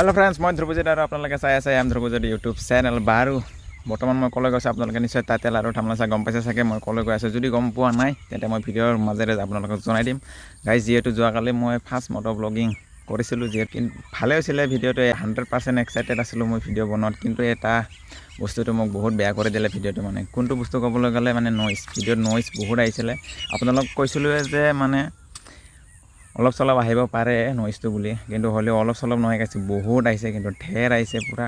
Hello' friends, মই ধ্ৰুৱজিত আৰু আপোনালোকে চাই আছে এম ধ্ৰুৱজিত ইউটিউব চেনেল। বাৰু বৰ্তমান মই ক'লৈ গৈছোঁ আপোনালোকে নিশ্চয় টাইটেল আৰু থাম্বনেল চাই গম পাইছে চাগে মই ক'লৈ গৈ আছোঁ। যদি গম পোৱা নাই তেন্তে মই ভিডিঅ'ৰ মাজেৰে আপোনালোকক জনাই দিম। গাইজ, যিহেতু যোৱাকালি মই ফাৰ্ষ্ট মটৰ ব্লগিং কৰিছিলোঁ, যিহেতু ভালে হৈছিলে ভিডিঅ'টো। 100% এক্সাইটেড আছিলোঁ মই ভিডিঅ' বনোৱাত, কিন্তু এটা বস্তুটো মোক বহুত বেয়া কৰি দিলে ভিডিঅ'টো। মানে কোনটো বস্তু ক'বলৈ গ'লে মানে নইজ, ভিডিঅ'ত নইজ বহুত আহিছিলে। আপোনালোকক কৈছিলোঁৱে যে মানে অলপ চলপ আহিব পাৰে নইজটো বুলি, কিন্তু হ'লেও অলপ চলপ নহয় গাইছ, বহুত আহিছে, কিন্তু ঢেৰ আহিছে। পূৰা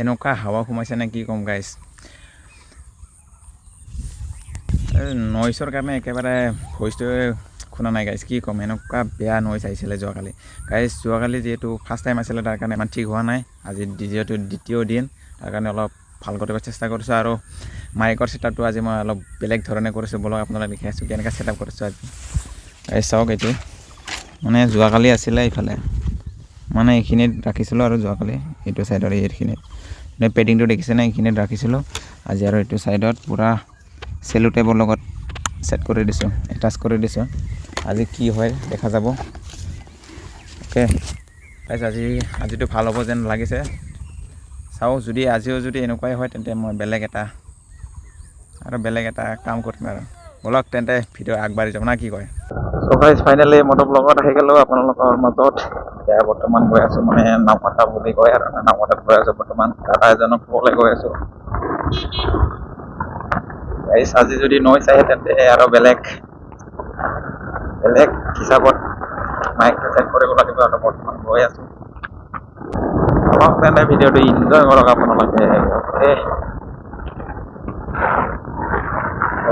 এনেকুৱা হাৱা সোমাইছে নে কি ক'ম গাইছ। নইজৰ কাৰণে একেবাৰে ভইচটোৱে শুনা নাই গাইছ, কি ক'ম, এনেকুৱা বেয়া নইজ আহিছিলে যোৱাকালি। গাইছ, যোৱাকালি যিহেতু ফাৰ্ষ্ট টাইম আছিলে তাৰ কাৰণে ইমান ঠিক হোৱা নাই। আজি যিহেতু দ্বিতীয় দিন, তাৰ কাৰণে অলপ ভাল কৰিব চেষ্টা কৰিছোঁ। আৰু মাইকৰ ছেটআপটো আজি মই অলপ বেলেগ ধৰণে কৰিছোঁ। বলক আপোনালোকে দেখি আছোঁ কেনেকৈ ছেটআপ কৰিছোঁ আজি। গাইছ চাওক, এইটো মানে যোৱাকালি আছিলে এইফালে, মানে এইখিনিত ৰাখিছিলোঁ, আৰু যোৱাকালি এইটো ছাইডৰ এইখিনিত পেডিংটো দেখিছেনে, এইখিনিত ৰাখিছিলোঁ। আজি আৰু এইটো ছাইডত পূৰা চেলো টেপৰ লগত ছেট কৰি দিছোঁ, এটাচ কৰি দিছোঁ। আজি কি হয় দেখা যাব। অ'কে গাইছ, আজিতো ভাল হ'ব যেন লাগিছে। চাওঁ, যদি আজিও যদি এনেকুৱাই হয় তেন্তে মই বেলেগ এটা কাম কৰিম আৰু। বলক তেন্তে ভিডিঅ' আগবাঢ়ি যাম না, কি কয়। চ' গাইছ, ফাইনেলি মটৰ ব্লগত আহি গ'লোঁ আপোনালোকৰ মাজত। এতিয়া বৰ্তমান গৈ আছোঁ মানে নাওকাটা বুলি কয়, আৰু নাওকাটাত গৈ আছোঁ বৰ্তমান। দাদা এজনক ক'বলৈ গৈ আছোঁ। গাইছ, আজি যদি নইজ আহে তেন্তে আৰু বেলেগ হিচাপত মাইক ছেট কৰিব লাগিব, আৰু বৰ্তমান গৈ আছোঁ। অলপ তেন্তে ভিডিঅ'টো ইনজয় কৰক আপোনালোকে।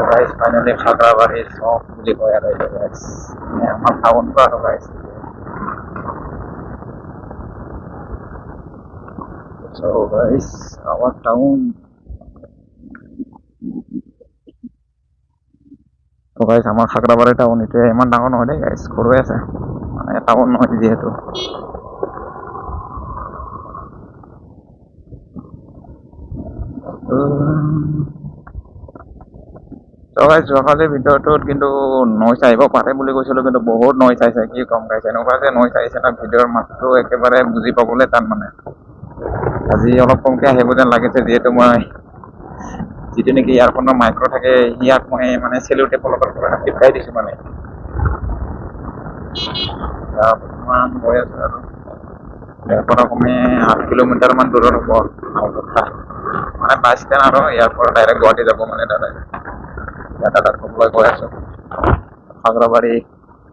গাইছ, ফাইনেলি খাগৰাবাৰী চক বুলি কয় আৰু এইটো গাইছ, আমাৰ টাউনটো আৰু গাইছ। So guys, our town. তো গাইছ, আমাৰ খাগৰাবাৰী টাউন এতিয়া ইমান ডাঙৰ নহয় দেই গাইছ, সৰুৱে আছে, মানে টাউন নহয় যিহেতু। তো গাইছ, যোৱাকালিৰ ভিডিঅ'টোত কিন্তু নইজ আহিব পাৰে বুলি কৈছিলোঁ, কিন্তু বহুত নইজ আহিছে, কি ক'ম গাইছ। এনেকুৱা যে নইজ আহিছে না, ভিডিঅ'ৰ মাতটো একেবাৰে বুজি পাবলৈ টান। মানে আজি অলপ কমকৈ আহিব যেন লাগিছে, যিহেতু মই যিটো নেকি ইয়াৰফোনৰ মাইক্ৰ' থাকে, ইয়াক মই মানে চেলো টেপৰ লগত চিপকাই দিছোঁ। মানে বৰ্তমান গৈ আছোঁ, আৰু ইয়াৰ পৰা কমে 8 কিলোমিটাৰমান দূৰত হ'ব নাওকাটা, মানে বাছ ষ্টেণ্ড, আৰু ইয়াৰ পৰা ডাইৰেক্ট গুৱাহাটী যাব মানে দাদাই। দাদাৰ ঘৰলৈ গৈ আছোঁ, খাগৰাবাৰী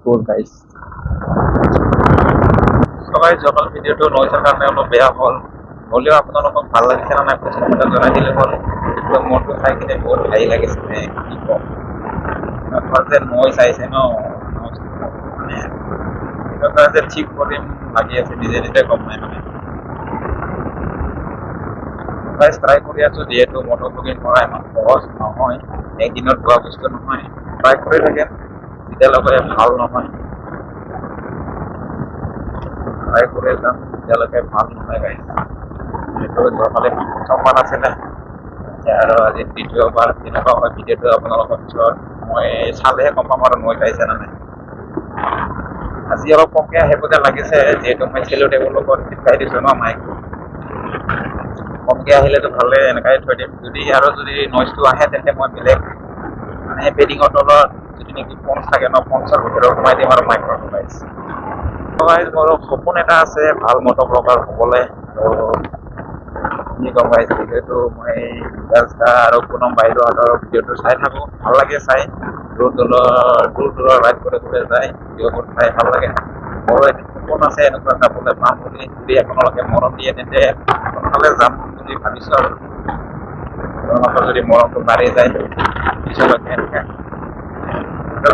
টুৰ গাইছ। সবাই যোৱাকালি ভিডিঅ'টো নইজৰ কাৰণে অলপ বেয়া হ'লেও আপোনালোকক ভাল লাগিছে নে নাই প্ৰশ্নটা জনাই দিলে হ'ল। মোৰটো চাই কিনে বহুত ভালেই লাগিছে, কি ক'ম, যে নইজ আহিছে ন, মানে এনেকুৱা যে ঠিক কৰিম লাগি আছে, নিজে নিজে গম নাই। মানে গাইছ, ট্ৰাই কৰি আছোঁ, যিহেতু মটৰ ব্লগিং কৰা ইমান সহজ নহয়, একদিনত হোৱা বস্তু নহয়। ট্ৰাই কৰি থাকে, যেতিয়ালৈকে ভাল নহয় ট্ৰাই কৰি যাম, যেতিয়ালৈকে ভাল নহয় গাইছ। যিহেতু যোৱাকালি প্ৰথমবাৰ আছিলে, আৰু আজি দ্বিতীয়বাৰ তেনেকুৱা হয়। ভিডিঅ'টো আপোনালোকৰ পিছত মই চালেহে গম পাম আৰু নইজ আহিছে নে নাই। আজি অলপ কমকৈ আহিব যেন লাগিছে, যিহেতু মই চেলো টেপৰ লগত চিপকাই দিছোঁ ন মাইক। কমকৈ আহিলেতো ভালে, এনেকাই থৈ দিম। যদি নইজটো আহে তেন্তে মই বেলেগ মানে পেডিঙৰ তলত যদি নেকি ফোন থাকে ন, ফোনছৰ ভিতৰত সোমাই দিম আৰু মাইক্ৰ'ফোন গাইছ। মোৰ সপোন এটা আছে ভাল মটৰ ব্লগাৰ হ'বলৈ, আৰু কি ক'ম গাইছ, যিহেতু মই বিকাশ দা আৰু পুনম বাইদেউহঁতৰ ভিডিঅ'টো চাই থাকোঁ, ভাল লাগে চাই। দূৰ দূৰৰ ৰাইড কৰি যায়, ভিডিঅ'বোৰ চাই ভাল লাগে। মোৰো এটি সপোন আছে এনেকুৱা যাবলৈ পাম বুলি, যদি আপোনালোকে মৰম দিয়ে তেন্তে সোনকালে যাম বুলি ভাবিছোঁ। আৰু আপোনালোকৰ যদি মৰমটো বাঢ়ি যায় পিছলৈকে এনেকৈ,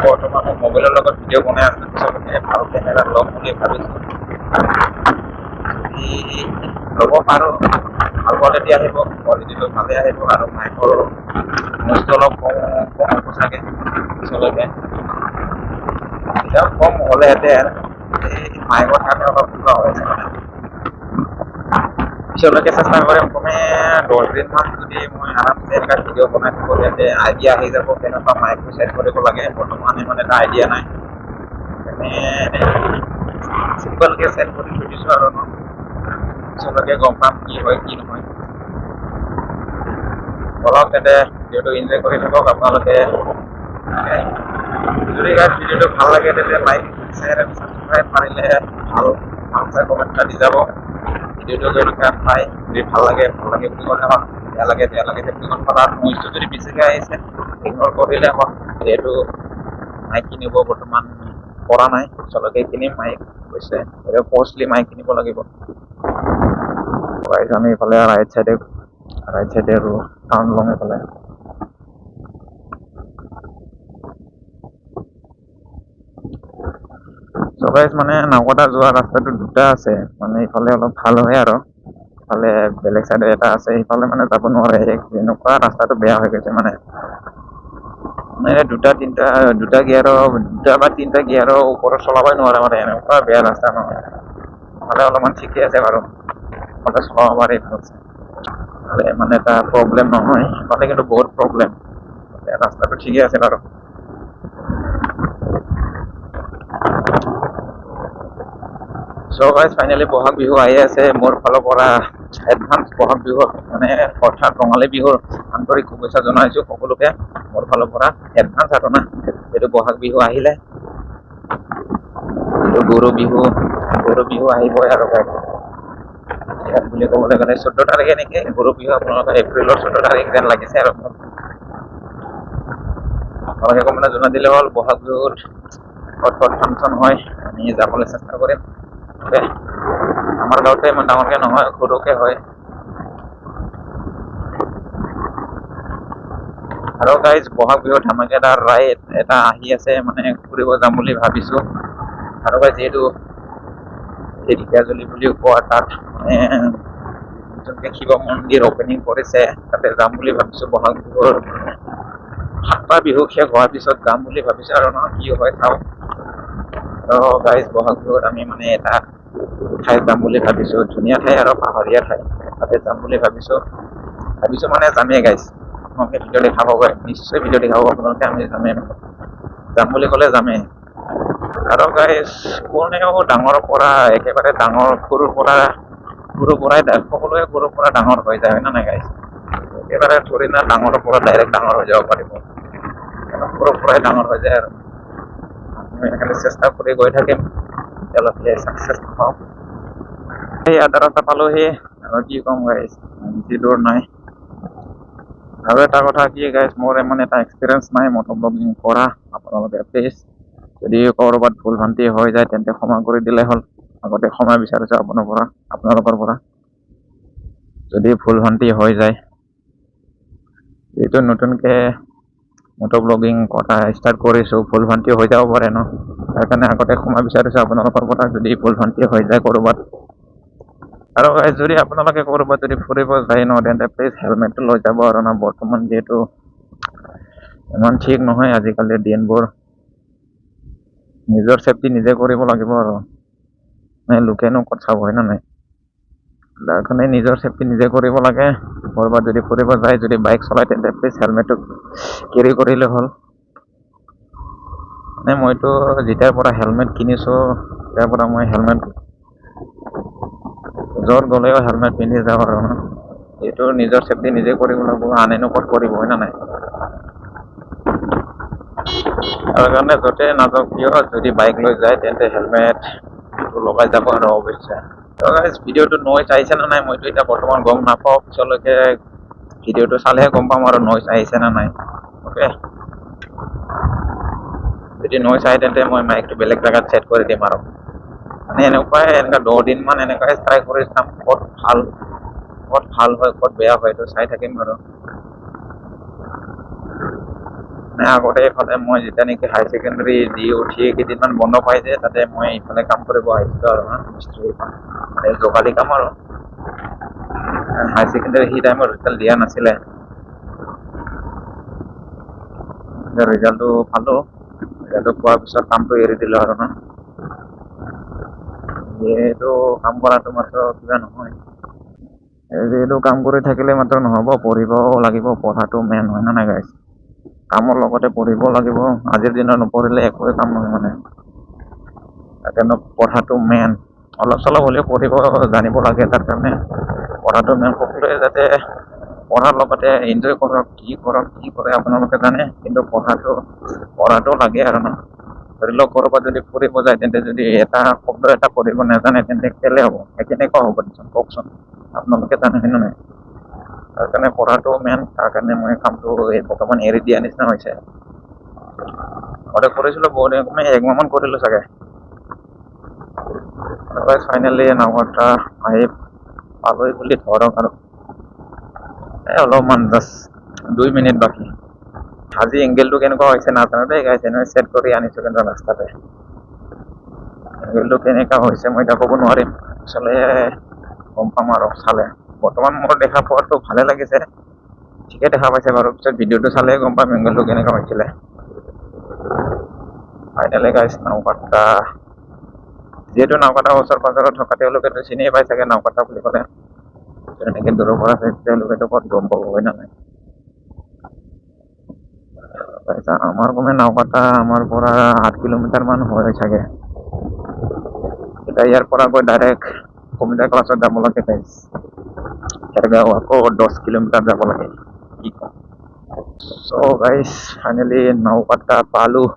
বৰ্তমান মোবাইলৰ লগত ভিডিঅ' বনাই আছোঁ, পিছলৈকে ভাল কেমেৰা ল'ম বুলি ভাবিছোঁ। যদি ল'ব পাৰোঁ, ভাল কোৱালিটি আহিব, কোৱালিটিটো ভালেই আহিব, আৰু মাইকৰ নইজটো অলপ কম হ'ব চাগে পিছলৈকে। এতিয়া কম হ'লেহেঁতেন, এই মাইকৰ কাৰণে অলপ কিবা হৈছে মানে। পিছলৈকে চেষ্টা কৰিম, কমে 10 দিনমান যদি মই আৰামছে এনেকুৱা ভিডিঅ' বনাই থাকোঁ, তেন্তে আইডিয়া আহি যাব কেনেকুৱা মাইকটো ছেট কৰিব লাগে। বৰ্তমান ইমান এটা আইডিয়া নাই, চিম্পলকৈ ছেট কৰি থৈ দিছোঁ আৰু ন। পিছলৈকে গম পাম কি হয় কি নহয়। বলক তেন্তে ভিডিঅ'টো এনজয় কৰি থাকক আপোনালোকে। যদি গাইজ ভিডিঅ'টো ভাল লাগে তেন্তে লাইক শ্বেয়াৰ এণ্ড ছাবস্ক্ৰাইব মাৰিলে ভাল চাই কমেণ্ট এটা দি যাব। ভিডিঅ'টো যদি পায় যদি ভাল লাগে বুলি ক'লে হ'ল, বেয়া লাগে বুলি ক'লে হ'ল। নইজটো যদি বেছিকৈ আহিছে ইগন'ৰ কৰিলে হ'ল, যিহেতু মাইক কিনিব বৰ্তমান পৰা নাই, পিছলৈকে কিনিম মাইক কৈছে, কষ্টলি মাইক কিনিব লাগিব। আমি এইফালে ৰাইট চাইডে আৰু টাউন লং এইফালে। মানে নাওকটা যোৱা ৰাস্তাটো দুটা আছে, মানে ইফালে অলপ ভাল হয় আৰু ইফালে বেলেগ চাইডে এটা আছে, সিফালে মানে যাব নোৱাৰে। এনেকুৱা ৰাস্তাটো বেয়া হৈ গৈছে মানে দুটা বা তিনিটা গিয়াৰৰ ওপৰত চলাবই নোৱাৰে মানে, এনেকুৱা বেয়া ৰাস্তা নহয়। নহ'লে অলপমান ঠিকে আছে বাৰু, চলাব পাৰি মানে এটা প্ৰব্লেম নহয়, মানে কিন্তু বহুত প্ৰব্লেম। ৰাস্তাটো ঠিকে আছে বাৰু। গাইজ ফাইনেলি বহাগ বিহু আহি আছে। মোৰ ফালৰ পৰা এডভান্স বহাগ বিহুৰ মানে অৰ্থাৎ ৰঙালী বিহুৰ আন্তৰিক শুভেচ্ছা জনাইছোঁ সকলোকে মোৰ ফালৰ পৰা এডভান্স আৰু না। এইটো বহাগ বিহু আহিলে, এইটো গৰু বিহু আহিবই আৰু বুলি ক'বলৈ গ'লে 14 তাৰিখে নেকি গৰু বিহু, আপোনালোকৰ এপ্ৰিলৰ 14 তাৰিখ যেন লাগিছে আৰু আপোনালোকে কমেণ্টত জনাই দিলে হ'ল। বহাগ বিহুত ক'ত ফাংচন হয় আমি যাবলৈ চেষ্টা কৰিম। আমাৰ গাঁৱতে ইমান ডাঙৰকে নহয়, সৰুকে হয়। আৰু গাইজ বহাগ বিহুত ধমাকেদাৰ ৰাইড এটা আহি আছে, মানে ফুৰিব যাম বুলি ভাবিছো। আৰু গাইজ যিহেতু এই ঢেকীয়াজুলি বুলি কোৱা তাত শিৱ মন্দিৰ অপেনিং কৰিছে, তাতে যাম বুলি ভাবিছো। বহাগ বিহুৰ 7টা বিহু শেষ হোৱাৰ পিছত যাম বুলি ভাবিছো আৰু কি হয় চাওঁ। গাইজ বহাগ বিহুত আমি মানে এটা ঠাইত যাম বুলি ভাবিছো, ধুনীয়া ঠাই আৰু পাহাৰীয়া ঠাই, তাতে যাম বুলি ভাবিছো মানে যামেই গাইজ। আপোনালোকে ভিডিঅ' দেখা পাব, নিশ্চয় ভিডিঅ' দেখা পাব আপোনালোকে। আমি যাম বুলি ক'লে যামেই। আৰু গাইজ কোনেও ডাঙৰৰ পৰা একেবাৰে সৰুৰ পৰাই সকলোৱে সৰুৰ পৰা ডাঙৰ হৈ যায়, হয় নে নাই গাইজ? একেবাৰে থৰি না ডাঙৰৰ পৰা ডাইৰেক্ট ডাঙৰ হৈ যাব পাৰিব, সৰুৰ পৰাই ডাঙৰ হৈ যায় আৰু আমি সেইকাৰণে চেষ্টা কৰি গৈ থাকিম, তেওঁলোকে চাকচেছ পাওঁ। সেই আধা ৰাস্তা পালোহি আৰু কি ক'ম গাইজ, বেছি দূৰ নাই। আৰু এটা কথা কি গাইজ, মোৰ ইমান এটা এক্সপিৰিয়েঞ্চ নাই মটৰ ব্লগিং কৰা। আপোনালোকে প্লিজ যদি ক'ৰবাত ভুল ভ্ৰান্তি হৈ যায় তেন্তে ক্ষমা কৰি দিলে হ'ল। আগতে ক্ষমা বিচাৰিছোঁ আপোনালোকৰ পৰা যদি ভুল ভ্ৰান্তি হৈ যায়। যিহেতু নতুনকৈ মটৰ ব্লগিং কৰা ষ্টাৰ্ট কৰিছোঁ, ভুল ভ্ৰান্তি হৈ যাব পাৰে ন, সেইকাৰণে আগতে ক্ষমা বিচাৰিছোঁ আপোনালোকৰ পৰা যদি ভুল ভ্ৰান্তি হৈ যায় ক'ৰবাত। আৰু যদি আপোনালোকে ক'ৰবাত যদি ফুৰিব যায় ন, তেন্তে প্লিজ হেলমেটটো লৈ যাব আৰু না। বৰ্তমান যিহেতু ইমান ঠিক নহয় আজিকালি দিনবোৰ, নিজৰ চেফটি নিজে কৰিব লাগিব আৰু লোকেনো ক'ত চাব, হয় নে নাই? তাৰ কাৰণে নিজৰ চেফটি নিজে কৰিব লাগে। ক'ৰবাত যদি ফুৰিব যায়, যদি বাইক চলাই, তেন্তে প্লিজ হেলমেটটো কেৰি কৰিলে হ'ল। মানে মইতো যেতিয়াৰ পৰা হেলমেট কিনিছোঁ তেতিয়াৰ পৰা মই হেলমেট য'ত গ'লেও হেলমেট পিন্ধি যাওঁ আৰু এইটো নিজৰ চেফটি নিজে কৰিব লাগিব, আনেনো ক'ত কৰিব, হয় নে নাই? তাৰ কাৰণে য'তে নাযাওক কিয়, যদি বাইক লৈ যায় তেন্তে হেলমেট লগাই যাব আৰু অৱশ্যে। ভিডিঅ'টো নইজ আহিছে নে নাই মইতো এতিয়া বৰ্তমান গম নাপাওঁ, পিছলৈকে ভিডিঅ'টো চালেহে গম পাম আৰু নইজ আহিছে নে নাই। অ'কে, যদি নইজ আহে তেন্তে মই মাইকটো বেলেগ জেগাত ছেট কৰি দিম আৰু মানে এনেকুৱা 10 দিনমান এনেকুৱাই ট্ৰাই কৰি চাম, ক'ত ভাল হয় ক'ত বেয়া হয়, এইটো চাই থাকিম বাৰু। আগতে এইফালে মই যেতিয়া নেকি হায়াৰ ছেকেণ্ডেৰী দি উঠি কেইদিনমান বন্ধ পাইছে, তাতে মই ইফালে কাম কৰিব আহিছিলোঁ আৰু মিস্ত্ৰী জোগালি কাম আৰু হায়াৰ ছেকেণ্ডেৰী সেই টাইমত ৰিজাল্ট দিয়া নাছিলে। ৰিজাল্টটো পালোঁ, ৰিজাল্টটো পোৱাৰ পিছত কামটো এৰি দিলোঁ আৰু এইটো কাম কৰাটো মাত্ৰ কিবা নহয়, এইটো কাম কৰি থাকিলে মাত্ৰ নহ'ব, পঢ়িবও লাগিব। পঢ়াটো মেইন, হয় নে নাই গাইজ? কামৰ লগতে পঢ়িব লাগিব। আজিৰ দিনত নপঢ়িলে একোৱে কাম নহয় মানে, সেইকাৰণে পঢ়াটো মেইন। অলপ চলপ হ'লেও পঢ়িব জানিব লাগে। তাৰ কাৰণে পঢ়াটো মেইন। সকলোৱে যাতে পঢ়াৰ লগতে এনজয় কৰক, কি কৰে আপোনালোকে জানে, কিন্তু পঢ়াটো লাগে আৰু ন। ধৰি লওক ক'ৰবাত যদি ফুৰিব যায়, তেন্তে যদি এটা শব্দ এটা পঢ়িব নাজানে, তেন্তে কেলে হ'ব? কেনেকুৱা হ'ব কওকচোন, আপোনালোকে জানে হয় নে নাই? তাৰ কাৰণে পঢ়াটো মেইন। তাৰ কাৰণে মই কামটো বৰ্তমান এৰি দিয়া নিচিনা হৈছে। আগতে কৰিছিলোঁ বহুত, মই 1 মাহমান কৰিলোঁ চাগে। ফাইনেলি নাওঘাটা আহি পালোহি বুলি ধৰক আৰু। অলপমান জাষ্ট 2 মিনিট বাকী। আজি এংগেলটো কেনেকুৱা হৈছে নাজানো দেই গাইছ, এনেই ছেট কৰি আনিছোঁ কিন্তু ৰাস্তাতে। এংগেলটো কেনেকুৱা হৈছে মই এতিয়া ক'ব নোৱাৰিম, আচলতে গম পাম আৰু চালে। বৰ্তমান মোৰ দেখা পোৱাটো ভালে লাগিছে, ঠিকে দেখা পাইছে বাৰু। পিছত ভিডিঅ'টো চালে গম পাম এংগেলটো কেনেকুৱা হৈছিলে। ফাইনেলি গাইছ নাওঘাটা, যিহেতু নাওঘাটা ওচৰ পাজৰত থকা তেওঁলোকেতো চিনিয়ে পাই চাগে নাওঘাটা বুলি ক'লে। এনেকৈ দূৰৰ পৰা তেওঁলোকেতো ক'ত গম পাব হয় নে নাই? আমাৰ নাওঘাটা আমাৰ পৰা 8 কিলোমিটাৰ মান হয় চাগে। এতিয়া ইয়াৰ পৰা গৈ ডাইৰেক্ট কম্পিউটাৰ ক্লাছত যাব লাগে গাইছ। খেৰগাঁও আকৌ 10 কিলোমিটাৰ যাব লাগে। কি কম। চ' গাইছ ফাইনেলি নাওঘাটা পালোঁ।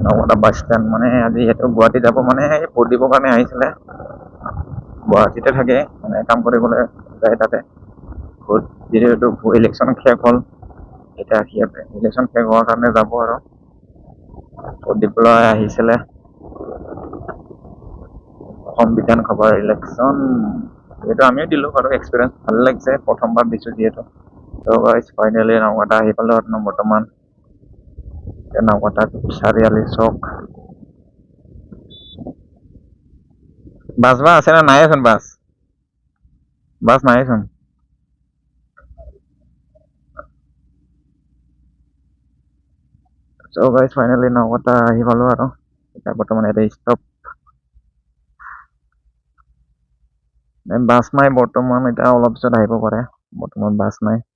নাওঘাটা বাছ ষ্টেণ্ড। মানে আজি ইয়াতো গুৱাহাটী যাব, মানে ভোট দিবৰ কাৰণে আহিছিলে। গুৱাহাটীতে থাকে, মানে কাম কৰিবলৈ যায় তাতে। ভোট যিহেতু ইলেকশ্যন শেষ হ'ল, এতিয়া ইলেকশ্যন শেষ হোৱাৰ কাৰণে যাব আৰু। ভোট দিবলৈ আহিছিলে। অসম বিধানসভাৰ ইলেকশ্যন, যিহেতু আমিও দিলোঁ বাৰু। এক্সপিৰিয়েঞ্চ ভাল লাগিছে, প্ৰথমবাৰ দিছোঁ যিহেতু। ত' গাইছ ফাইনেলি নাওঘাটা আহি পালোঁ আৰু বৰ্তমান। নাওঘাটা চাৰিআলি চক। বাছ আছে না নাইচোন? বাছ নাইচোন। চ' গাইছ ফাইনেলি নাওঘাটা আহি পালোঁ আৰু। এতিয়া বৰ্তমান ইয়াতে ষ্টপ। বাছ নাই বৰ্তমান, এতিয়া অলপ পিছত আহিব পাৰে। বৰ্তমান বাছ নাই।